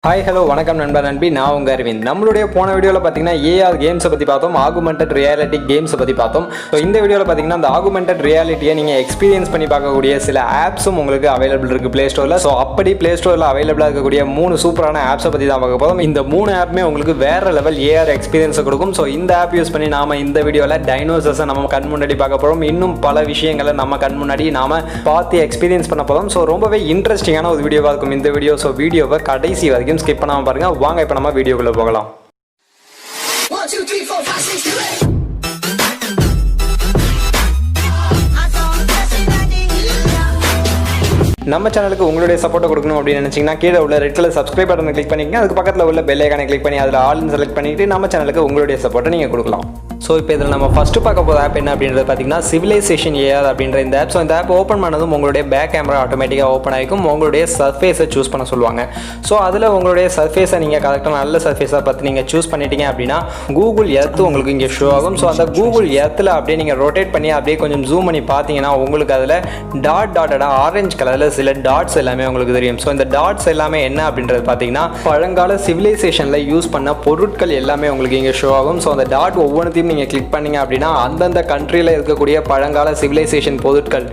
Hi hello வணக்கம் நண்பர் நண்பி நான் உங்கள் அரவிந்த். நம்மளுடைய போன வீடியோவில் பார்த்தீங்கன்னா ஏஆர் கேம்ஸை பற்றி பார்த்தோம், ஆகுமெண்டட் ரியாலிட்டி கேம்ஸை பற்றி பார்த்தோம். ஸோ இந்த வீடியோவில் பார்த்தீங்கன்னா அந்த ஆகுமெண்டட் ரியாலிட்டியை நீங்கள் எக்ஸ்பீரியன்ஸ் பண்ணி பார்க்கக்கூடிய சில ஆப்ஸும் உங்களுக்கு அவைலபிள் இருக்குது ப்ளே ஸ்டோரில். ஸோ அப்படி ப்ளே ஸ்டோரில் அவைலபிளாக இருக்கக்கூடிய 3 சூப்பரான ஆப்ஸை பற்றி தான் பார்க்க போதும். இந்த 3 ஆப்புமே உங்களுக்கு வேறு லெவல் ஏஆர் எக்ஸ்பீரியன்ஸை கொடுக்கும். ஸோ இந்த ஆப் யூஸ் பண்ணி நாம் இந்த வீடியோவில் டைனோசர்ஸை நம்ம கண் முன்னாடி பார்க்க போகிறோம். இன்னும் பல விஷயங்களை நம்ம கண் முன்னாடி நாம் பார்த்து எக்ஸ்பீரியன்ஸ் பண்ண போதும். ஸோ ரொம்பவே இன்ட்ரெஸ்டிங்கான ஒரு வீடியோவாக இருக்கும் இந்த வீடியோ. ஸோ வீடியோவை கடைசி வரைக்கும் ஸ்கிப் பண்ணாம பாருங்க. வாங்க இப்ப நம்ம வீடியோக்குள்ள போகலாம். 1 2 3 4 5 6 7 நம்ம சேனலுக்கு உங்களுடைய சப்போர்ட் கொடுக்கணும் அப்படின்னு நினைச்சீங்கன்னா கீழே உள்ள ரெட் கலர் சப்ஸ்கிரைப் பட்டனை கிளிக் பண்ணிக்கங்க. அதுக்கு பக்கத்தில் உள்ள பெல் ஐகானை கிளிக் பண்ணி அதில் ஆல்னு செலக்ட் பண்ணிட்டு நம்ம சேனலுக்கு உங்களுடைய சப்போர்ட்டை நீங்கள் கொடுக்கலாம். ஸோ இப்போ இதில் நம்ம ஃபஸ்ட்டு பார்க்க போகிற ஆப் என்ன அப்படின்றது பார்த்தீங்கன்னா சிவிலைசேஷன் ஏஆர் அப்படின்ற இந்த ஆப். ஸோ இந்த ஆப் ஓப்பன் பண்ணதும் உங்களுடைய பேக் கேமரா ஆட்டோமேட்டிக்காக ஓப்பன் ஆகிக்கும். உங்களுடைய சர்ஃபேஸை சூஸ் பண்ண சொல்லுவாங்க. ஸோ அதில் உங்களுடைய சர்ஃபேஸை நீங்கள் கரெக்டாக நல்ல சர்ஃபேஸாக பார்த்து நீங்கள் சூஸ் பண்ணிட்டீங்க அப்படின்னா கூகுள் எர்த்து உங்களுக்கு இங்கே ஷோ ஆகும். ஸோ அந்த கூகுள் எர்த்தில் அப்படியே நீங்கள் ரொட்டேட் பண்ணி அப்படியே கொஞ்சம் ஜூம் பண்ணி பார்த்தீங்கன்னா உங்களுக்கு அதில் டாட்டடாக ஆரஞ்சு கலரில் சில டாட்ஸ் எல்லாமே உங்களுக்கு தெரியும். ஸோ இந்த டாட்ஸ் எல்லாமே என்ன அப்படின்றது பார்த்தீங்கன்னா பழங்கால சிவிலைசேஷனில் யூஸ் பண்ண பொருட்கள் எல்லாமே உங்களுக்கு இங்கே ஷோ ஆகும். ஸோ அந்த டாட் ஒவ்வொன்றையும் நீங்கள் கிளிக் பண்ணீங்க அப்படின்னா அந்தந்த கண்ட்ரியில் இருக்கக்கூடிய பழங்கால சிவிலைசேஷன் பொருட்கள்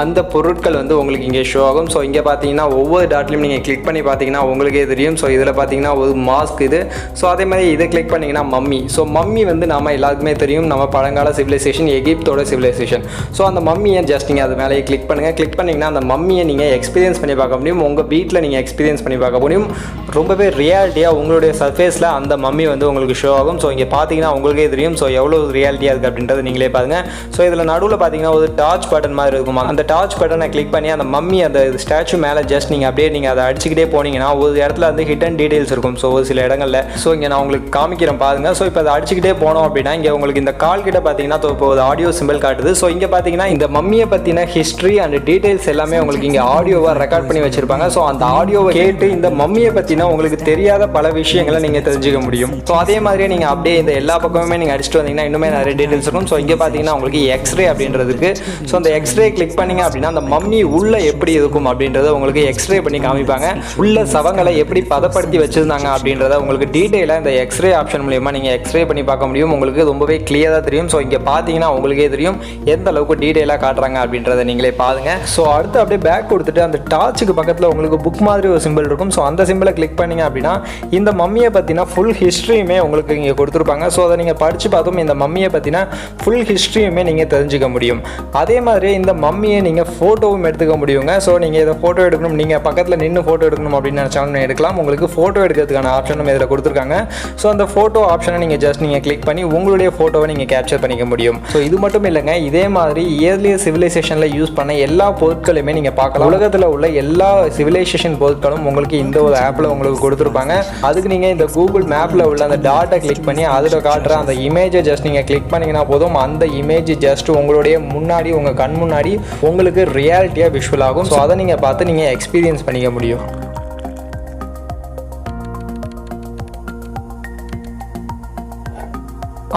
அந்த பொருட்கள் வந்து உங்களுக்கு இங்கே ஷோ ஆகும். ஸோ இங்கே பார்த்தீங்கன்னா ஒவ்வொரு டாட்லையும் நீங்கள் கிளிக் பண்ணி பார்த்தீங்கன்னா உங்களுக்கே தெரியும். ஸோ இதில் பார்த்தீங்கன்னா ஒரு மாஸ்க் இது. ஸோ அதே மாதிரி இதை கிளிக் பண்ணிங்கன்னா மம்மி. ஸோ மம்மி வந்து நம்ம எல்லாருக்குமே தெரியும், நம்ம பழங்கால சிவிலைசேஷன் எகிப்தோட சிவிலைசேஷன். ஸோ அந்த மம்மியை ஜஸ்ட் நீங்கள் அது மேலேயே கிளிக் பண்ணுங்கள். கிளிக் பண்ணிங்கன்னா அந்த மம்மியை நீங்கள் எக்ஸ்பீரியன்ஸ் பண்ணி பார்க்க முடியும். உங்கள் வீட்டில் நீங்கள் எக்ஸ்பீரியன்ஸ் பண்ணி பார்க்க முடியும். ரொம்பவே ரியாலிட்டியாக உங்களுடைய சர்ஃபேஸில் அந்த மம்மி வந்து உங்களுக்கு ஷோ ஆகும். ஸோ இங்கே பார்த்தீங்கன்னா உங்களுக்கே தெரியும். ஸோ எவ்வளோ ரியாலிட்டியாக இருக்குது அப்படின்றது நீங்களே பாருங்க. ஸோ இதில் நடுவில் பார்த்தீங்கன்னா ஒரு டார்ச் பட்டன் மாதிரி இருக்கும். அந்த டார்ச் பட்டனை கிளிக் பண்ணி அந்த மம்மி அந்த ஸ்டாச்சு மேலே ஜஸ்ட் நீங்கள் அப்படியே நீங்கள் அதை அடிச்சுக்கிட்டே போனீங்கன்னா ஒரு இடத்துல வந்து ஹிடன் டீடைல்ஸ் இருக்கும். ஸோ ஒரு சில இடங்களில் ஸோ இங்கே நான் உங்களுக்கு காமிக்கிறேன் பாருங்க. ஸோ இப்போ அதை அடிச்சுக்கிட்டே போனோம் அப்படின்னா இங்கே உங்களுக்கு இந்த கால் கிட்ட பார்த்தீங்கன்னா இப்போ ஒரு ஆடியோ சிம்பிள் காட்டுது. ஸோ இங்கே பார்த்தீங்கன்னா இந்த மம்மியை பற்றின ஹிஸ்ட்ரி அண்ட் டீடைல்ஸ் எல்லாமே உங்களுக்கு இங்கே ஆடியோவாக ரெக்கார்ட் பண்ணி வச்சிருப்பாங்க. ஸோ அந்த ஆடியோவை கேட்டு இந்த மம்மியை பற்றினா உங்களுக்கு தெரியாத பல விஷயங்களை நீங்கள் தெரிஞ்சுக்க முடியும். ஸோ அதே மாதிரியே நீங்கள் அப்படியே இந்த எல்லா பக்கமுமே நீங்கள் அடிச்சுட்டு வந்தீங்கன்னா இன்னுமே நிறைய டீடைல்ஸ் இருக்கும். ஸோ இங்கே பார்த்தீங்கன்னா உங்களுக்கு எக்ஸ்ரே அப்படின்றதுக்கு ஸோ அந்த எக்ஸ்ரே கிளிக் பண்ணிங்க அப்படின்னா அந்த மம்மி உள்ள எப்படி இருக்கும் அப்படின்றத உங்களுக்கு எக்ஸ்ரே பண்ணி காமிப்பாங்க. உள்ள சவங்களை எப்படி பதப்படுத்தி வச்சிருந்தாங்க அப்படின்றத உங்களுக்கு டீட்டெயிலாக இந்த எக்ஸ்ரே ஆப்ஷன் மூலியமா நீங்கள் எக்ஸ்ரே பண்ணி பார்க்க முடியும். உங்களுக்கு ரொம்பவே கிளியராக தெரியும். ஸோ இங்கே பார்த்தீங்கன்னா உங்களுக்கே தெரியும் எந்த அளவுக்கு டீட்டெயிலாக காட்டுறாங்க அப்படின்றத நீங்களே பாருங்க. ஸோ அடுத்து அப்படியே பேக் கொடுத்துட்டு அந்த டார்ச்சுக்கு பக்கத்தில் உங்களுக்கு புக் மாதிரி ஒரு சிம்பிள் இருக்கும். ஸோ அந்த சிம்பிளை கிளிக் பண்ணிங்க அப்படின்னா இந்த மம்மியை பற்றினா ஃபுல் ஹிஸ்ட்ரியுமே உங்களுக்கு இங்கே கொடுத்துருப்பாங்க. ஸோ அதை நீங்கள் படித்து பார்த்தோம் இந்த மம்மியை பற்றினா ஃபுல் ஹிஸ்ட்ரியுமே நீங்கள் தெரிஞ்சுக்க முடியும். அதே மாதிரி இந்த மம்மியை நீங்கள் ஃபோட்டோவும் எடுத்துக்க முடியுங்க. ஸோ நீங்கள் இதை ஃபோட்டோ எடுக்கணும், நீங்கள் பக்கத்தில் நின்று ஃபோட்டோ எடுக்கணும் அப்படின்னு நினச்சாலும் எடுக்கலாம். உங்களுக்கு ஃபோட்டோ எடுக்கிறதுக்கான ஆப்ஷனும் இதில் கொடுத்துருக்காங்க. ஸோ அந்த ஃபோட்டோ ஆப்ஷனை நீங்கள் ஜஸ்ட் நீங்கள் கிளிக் பண்ணி உங்களுடைய ஃபோட்டோவை நீங்கள் கேப்சர் பண்ணிக்க முடியும். ஸோ இது மட்டும் இல்லைங்க, இதே மாதிரி இயர்லியர் சிவிலைசேஷனில் யூஸ் பண்ண எல்லா பொருட்களுமே நீங்கள் பார்க்கலாம். உலகத்தில் உள்ள எல்லா சிவிலைசேஷன் பொருட்களும் உங்களுக்கு இந்த ஒரு ஆப்பில் உங்களுக்கு கொடுத்துருப்பாங்க. அதுக்கு நீங்கள் இந்த கூகுள் மேப்பில் உள்ள அந்த டாட்டை கிளிக் பண்ணி அதில் காட்டுற அந்த இமேஜை ஜஸ்ட் நீங்கள் கிளிக் பண்ணிங்கன்னா போதும் அந்த இமேஜ் ஜஸ்ட் உங்களுடைய முன்னாடி உங்கள் கண் முன்னாடி உங்களுக்கு ரியாலிட்டியாக விஷுவல் ஆகும். ஸோ அதை நீங்கள் பார்த்து நீங்கள் எக்ஸ்பீரியன்ஸ் பண்ணிக்க முடியும்.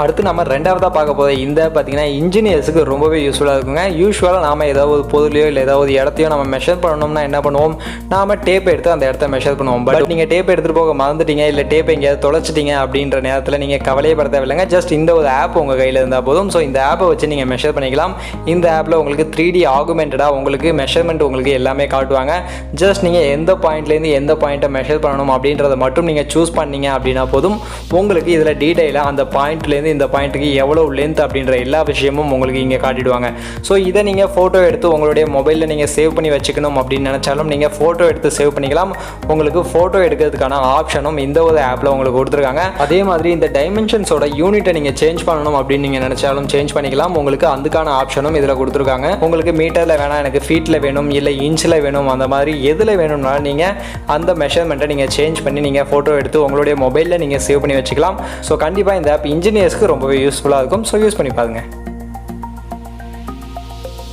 அடுத்து நம்ம ரெண்டாவதாக பார்க்க போகிற இந்த பார்த்தீங்கன்னா இன்ஜினியர்ஸுக்கு ரொம்பவே யூஸ்ஃபுல்லாக இருக்குங்க. யூஸ்வலாக நாம் ஏதாவது ஒரு பொருளையோ இல்லை ஏதாவது இடத்தையோ நம்ம மெஷர் பண்ணணும்னா என்ன பண்ணுவோம், நாம் டேப் எடுத்து அந்த இடத்த மெஷர் பண்ணுவோம். பட் நீங்கள் டேப் எடுத்துகிட்டு போக மறந்துட்டீங்க இல்லை டேப் எங்கேயாவது தொலைச்சிட்டீங்க அப்படின்ற நேரத்தில் நீங்கள் கவலையப்பட தேவையில்லைங்க. ஜஸ்ட் இந்த ஒரு ஆப் உங்கள் கையில் இருந்தால் போதும். ஸோ இந்த ஆப்பை வச்சு நீங்கள் மெஷர் பண்ணிக்கலாம். இந்த ஆப்பில் உங்களுக்கு 3D ஆகுமெண்டடாக உங்களுக்கு மெஷர்மெண்ட் உங்களுக்கு எல்லாமே காட்டுவாங்க. ஜஸ்ட் நீங்கள் எந்த பாயிண்ட்லேருந்து எந்த பாயிண்ட்டை மெஷர் பண்ணணும் அப்படின்றத மட்டும் நீங்கள் சூஸ் பண்ணீங்க அப்படின்னா போதும் உங்களுக்கு இதில் டீட்டெயிலாக அந்த பாயிண்ட்லேருந்து இந்த பாயிண்ட்டுக்கு எவ்வளோ லென்த் அப்படின்ற எல்லா விஷயமும் உங்களுக்கு இங்கே காட்டிடுவாங்க. ஸோ இதை நீங்கள் ஃபோட்டோ எடுத்து உங்களுடைய மொபைலில் நீங்கள் சேவ் பண்ணி வச்சுக்கணும் அப்படின்னு நினச்சாலும் நீங்கள் ஃபோட்டோ எடுத்து சேவ் பண்ணிக்கலாம். உங்களுக்கு ஃபோட்டோ எடுக்கிறதுக்கான ஆப்ஷனும் இந்த ஒரு ஆப்பில் உங்களுக்கு கொடுத்துருக்காங்க. அதே மாதிரி இந்த டைமென்ஷன்ஸோட யூனிட்டை நீங்கள் சேஞ்ச் பண்ணணும் அப்படின்னு நீங்கள் நினச்சாலும் சேஞ்ச் பண்ணிக்கலாம். உங்களுக்கு அதுக்கான ஆப்ஷனும் இதில் கொடுத்துருக்காங்க. உங்களுக்கு மீட்டரில் வேணாம், எனக்கு ஃபீட்டில் வேணும் இல்லை இன்ச்சில் வேணும், அந்த மாதிரி எதில் வேணும்னாலும் நீங்கள் அந்த மெஷர்மெண்ட்டை நீங்கள் சேஞ்ச் பண்ணி நீங்கள் ஃபோட்டோ எடுத்து உங்களுடைய மொபைலில் நீங்கள் சேவ் பண்ணி வச்சுக்கலாம். ஸோ கண்டிப்பாக இந்த ஆப் இன்ஜினியர்ஸ் ரொம்பவே யூஸ்ஃபுல்லாக இருக்கும். ஸோ யூஸ் பண்ணி பாருங்க.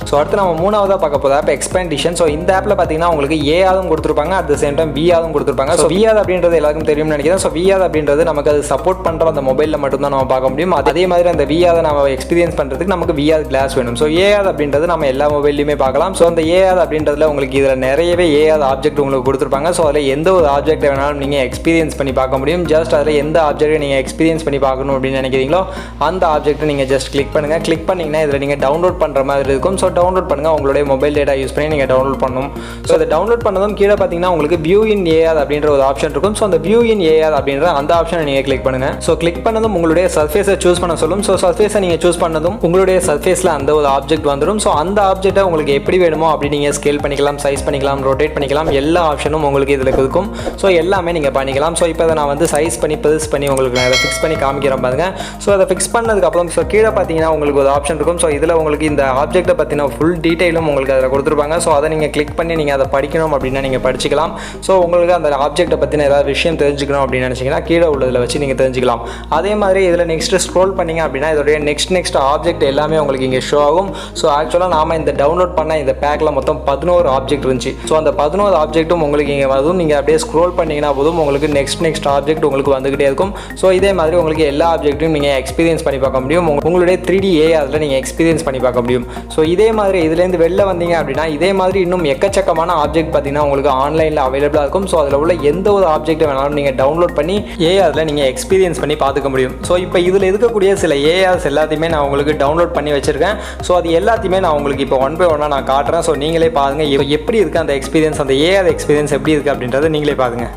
ஸோ அடுத்து நம்ம மூணாவதாக பார்க்க போகிற ஆப் எக்ஸ்பெடிஷன். ஸோ இந்த ஆப்பில் பார்த்தீங்கன்னா உங்களுக்கு ஏஆதும் கொடுத்துருப்பாங்க, அட் த சேம் டைம் விஆதும் கொடுத்துருப்பாங்க. ஸோ விஆர் அப்படின்றது எல்லாருக்கும் தெரியும்னு நினைக்கிறேன். ஸோ விஆர் அப்படின்றது நமக்கு அது சப்போர்ட் பண்ணுற அந்த மொபைலில் மட்டும்தான் நம்ம பார்க்க முடியும். அதே மாதிரி அந்த விஆரை நம்ம எக்ஸ்பீரியன்ஸ் பண்ணுறதுக்கு நமக்கு விஆர் கிளாஸ் வேணும். ஸோ ஏஆர் அப்படின்றது நம்ம எல்லா மொபைல்லையுமே பார்க்கலாம். ஸோ அந்த ஏஆர் அப்படின்றதுல உங்களுக்கு இதில் நிறையவே ஏஆர் ஆப்ஜெக்ட் உங்களுக்கு கொடுத்துருப்பாங்க. ஸோ அதில் எந்த ஒரு ஆப்ஜெக்ட் வேணாலும் நீங்கள் எக்ஸ்பீரியன்ஸ் பண்ணி பார்க்க முடியும். ஜஸ்ட் அதில் எந்த ஆப்ஜெக்ட்டை நீங்கள் எக்ஸ்பீரியன்ஸ் பண்ணி பார்க்கணும் அப்படின்னு நினைக்கிறீங்களோ அந்த ஆப்ஜெக்ட்டை நீங்கள் ஜஸ்ட் கிளிக் பண்ணுங்கள். கிளிக் பண்ணிங்கன்னா இதில் நீங்கள் டவுன்லோட் பண்ணுற மாதிரி இருக்கும். ஸோ டவுன்லோட் பண்ணுங்கள், உங்களுடைய மொபைல் டேட்டா யூஸ் பண்ணி நீங்கள் டவுன்லோட் பண்ணணும். ஸோ அதை டவுன்லோட் பண்ணதும் கீழே பார்த்தீங்கன்னா உங்களுக்கு வியூ இன் ஏஆர் அப்படின்ற ஒரு ஆப்ஷன் இருக்கும். ஸோ அந்த வியூ இன் ஏஆர் அப்படின்ற அந்த ஆப்ஷனை நீங்கள் கிளிக் பண்ணுங்கள். ஸோ கிளிக் பண்ணதும் உங்களுடைய சர்ஃபேஸை சூஸ் பண்ண சொல்லும். ஸோ சர்ஃபேஸை நீங்கள் சூஸ் பண்ணதும் உங்களுடைய சர்ஃபேஸில் அந்த ஒரு ஆப்ஜெக்ட் வந்துடும். ஸோ அந்த ஆப்ஜெக்ட்டை உங்களுக்கு எப்படி வேணுமோ அப்படி நீங்கள் ஸ்கேல் பண்ணிக்கலாம், சைஸ் பண்ணிக்கலாம், ரொட்டேட் பண்ணிக்கலாம். எல்லா ஆப்ஷனும் உங்களுக்கு இதில் இருக்கும். ஸோ எல்லாமே நீங்கள் பண்ணிக்கலாம். ஸோ இப்போ அதை நான் வந்து சைஸ் பண்ணி பெருசு பண்ணி உங்களுக்கு நான் அதை ஃபிக்ஸ் பண்ணி காமிக்கிறேன் பாருங்க. ஸோ அதை ஃபிக்ஸ் பண்ணதுக்கப்புறம் ஸோ கீழே பார்த்தீங்கன்னா உங்களுக்கு ஒரு ஆப்ஷன் இருக்கும். ஸோ இதில் உங்களுக்கு இந்த ஆப்ஜெக்ட்டை பற்றின ஃபுல் டீட்டெயிலும் உங்களுக்கு அதில் கொடுத்துருப்பாங்க. ஸோ அதை நீங்கள் கிளிக் பண்ணி நீங்கள் அதை படிக்கணும் அப்படின்னா நீங்கள் படிச்சிக்கலாம். ஸோ உங்களுக்கு அந்த ஆப்ஜெக்ட்டை பற்றின ஏதாவது விஷயம் தெரிஞ்சுக்கணும் அப்படின்னு நினச்சிங்கன்னா கீழே உள்ளதில் வச்சு நீங்கள் தெரிஞ்சுக்கலாம். அதே மாதிரி இதில் நெக்ஸ்ட்டு ஸ்க்ரோல் பண்ணிங்க அப்படின்னா இதோடைய நெக்ஸ்ட் ஆப்ஜெக்ட் எல்லாமே உங்களுக்கு இங்கே ஷோ ஆகும். ஸோ ஆக்சுவலாக நாம் இந்த டவுன்லோட் பண்ண இந்த பேக்கில் மொத்தம் 11 ஆப்ஜெக்ட் இருந்துச்சு. ஸோ அந்த 11 ஆப்ஜெக்ட்டும் உங்களுக்கு இங்கே வரும். நீங்கள் அப்படியே ஸ்க்ரோல் பண்ணிங்கன்னா போதும் உங்களுக்கு நெக்ஸ்ட் ஆப்ஜெக்ட் உங்களுக்கு வந்துகிட்டே இருக்கும். ஸோ இதே மாதிரி உங்களுக்கு எல்லா ஆப்ஜெக்ட்டையும் நீங்கள் எக்ஸ்பீரியன்ஸ் பண்ணி பார்க்க முடியும். உங்களுடைய 3D ARல நீங்கள் எக்ஸ்பீரியன்ஸ் பண்ணி பார்க்க முடியும். ஸோ இதே மாதிரி இதுலேருந்து வெளில வந்தீங்க அப்படின்னா இதே மாதிரி இன்னும் எக்கச்சக்கமான ஆப்ஜெக்ட் பார்த்தீங்கன்னா உங்களுக்கு ஆன்லைனில் அவைலபிளாக இருக்கும். ஸோ அதில் உள்ள எந்த ஒரு ஆப்ஜெக்ட்டை வேணாலும் நீங்கள் டவுன்லோட் பண்ணி ARல நீங்கள் எக்ஸ்பீரியன்ஸ் பண்ணி பார்த்துக்க முடியும். ஸோ இப்போ இதில் இருக்கக்கூடிய சில ARs எல்லாத்தையுமே நான் உங்களுக்கு டவுன்லோட் பண்ணி வச்சிருக்கேன். ஸோ அது எல்லாத்தையுமே நான் உங்களுக்கு இப்போ ஒன் பை ஒன்னாக நான் காட்டுறேன். ஸோ நீங்களே பாருங்கள் எப்படி இருக்குது அந்த எக்ஸ்பீரியன்ஸ், அந்த AR எக்ஸ்பீரியன்ஸ் எப்படி இருக்குது அப்படின்றத நீங்களே பாருங்கள்.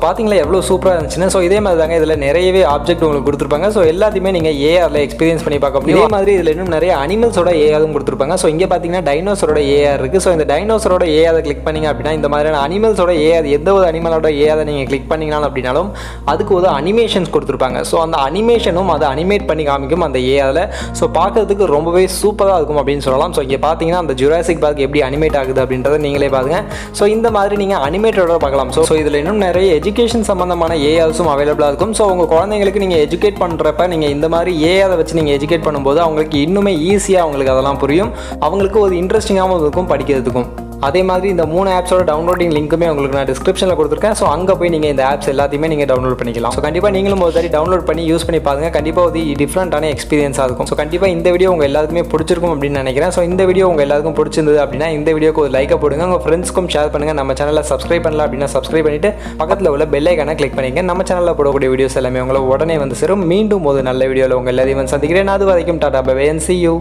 பார்த்தீங்களா எவ்வளோ சூப்பராக இருந்துச்சுன்னு. ஸோ இதே மாதிரி தாங்க இதில் நிறையவே ஆப்ஜெக்ட் உங்களுக்கு கொடுத்துருப்பாங்க. ஸோ எல்லாத்தையுமே நீங்கள் ஏஆரில் எக்ஸ்பீரியன்ஸ் பண்ணி பார்க்க முடியும். இதே மாதிரி இதில் இன்னும் நிறைய அனிமல்ஸோட ஏஆரும் கொடுத்துருப்பாங்க. ஸோ இங்கே பார்த்தீங்கன்னா டைனோசரோட ஏஆர் இருக்குது. ஸோ இந்த டைனோசரோட ஏஆரை கிளிக் பண்ணிங்க அப்படின்னா இந்த மாதிரியான அனிமல்ஸோட ஏஆர் எந்த ஒரு அனிமலோட ஏஆரை நீங்கள் கிளிக் பண்ணிங்கனாலும் அப்படின்னாலும் அதுக்கு ஒரு அனிமேஷன்ஸ் கொடுத்துருப்பாங்க. ஸோ அந்த அனிமேஷனும் அதை அனிமேட் பண்ணி காமிக்கும் அந்த ஏஆரில். ஸோ பார்க்கறதுக்கு ரொம்பவே சூப்பராக இருக்கும் அப்படின்னு சொல்லலாம். ஸோ இங்கே பார்த்தீங்கன்னா அந்த ஜுராசிக் பார்க் எப்படி அனிமேட் ஆகுது அப்படின்றத நீங்களே பாருங்க. ஸோ இந்த மாதிரி நீங்கள் அனிமேட்டோட பார்க்கலாம். ஸோ இதில் இன்னும் நிறைய எஜுகேஷன் சம்பந்தமான ஏஆர்ஸும் அவைலபிளாக இருக்கும். ஸோ உங்கள் குழந்தைங்களுக்கு நீங்கள் எஜுகேட் பண்ணுறப்ப நீங்கள் இந்த மாதிரி ஏஆரை வச்சு நீங்கள் எஜுகேட் பண்ணும்போது அவங்களுக்கு இன்னுமே ஈஸியாக அவங்களுக்கு அதெல்லாம் புரியும். அவங்களுக்கு ஒரு இன்ட்ரெஸ்டிங்காகவும் இருக்கும் படிக்கிறதுக்கும். அதே மாதிரி இந்த 3 ஆப்ஸோட டவுன்லோடிங் லிங்க்குமே உங்களுக்கு நான் டிஸ்கிரிப்ஷனில் கொடுத்துருக்கேன். ஸோ அங்கே போய் நீங்கள் இந்த ஆப்ஸ் எல்லாத்தையுமே நீங்கள் டவுன்லோட் பண்ணிக்கலாம். ஸோ கண்டிப்பாக நீங்களும் ஒரு தடவை டவுன்லோட் பண்ணி யூஸ் பண்ணி பாருங்கள். கண்டிப்பாக ஒரு டிஃப்ரெண்ட்டான எக்ஸ்பீரியன்ஸாக இருக்கும். ஸோ கண்டிப்பாக இந்த வீடியோ உங்கள் எல்லாருக்குமே பிடிச்சிருக்கும் அப்படின்னு நினைக்கிறேன். ஸோ இந்த வீடியோ உங்கள் எல்லாருக்கும் பிடிச்சிருந்தது அப்படின்னா இந்த வீடியோக்கு ஒரு லைக்கை போடுங்க. உங்கள் ஃப்ரெண்ட்ஸ்க்கும் ஷேர் பண்ணுங்கள். நம்ம சேனலில் சப்ஸ்கிரைப் பண்ணலாம் அப்படின்னா சப்ஸ்கிரைப் பண்ணிவிட்டு பக்கத்தில் உள்ள பெல் ஐக்கானை கிளிக் பண்ணிங்க. நம்ம சேனலில் போடக்கூடிய வீடியோஸ் எல்லாமே உங்களை உடனே வந்து சேரும். மீண்டும் ஒரு நல்ல வீடியோவில் உங்கள் எல்லாரையும் சந்திக்கிறேன். அது வரைக்கும் tata bye bye and see you.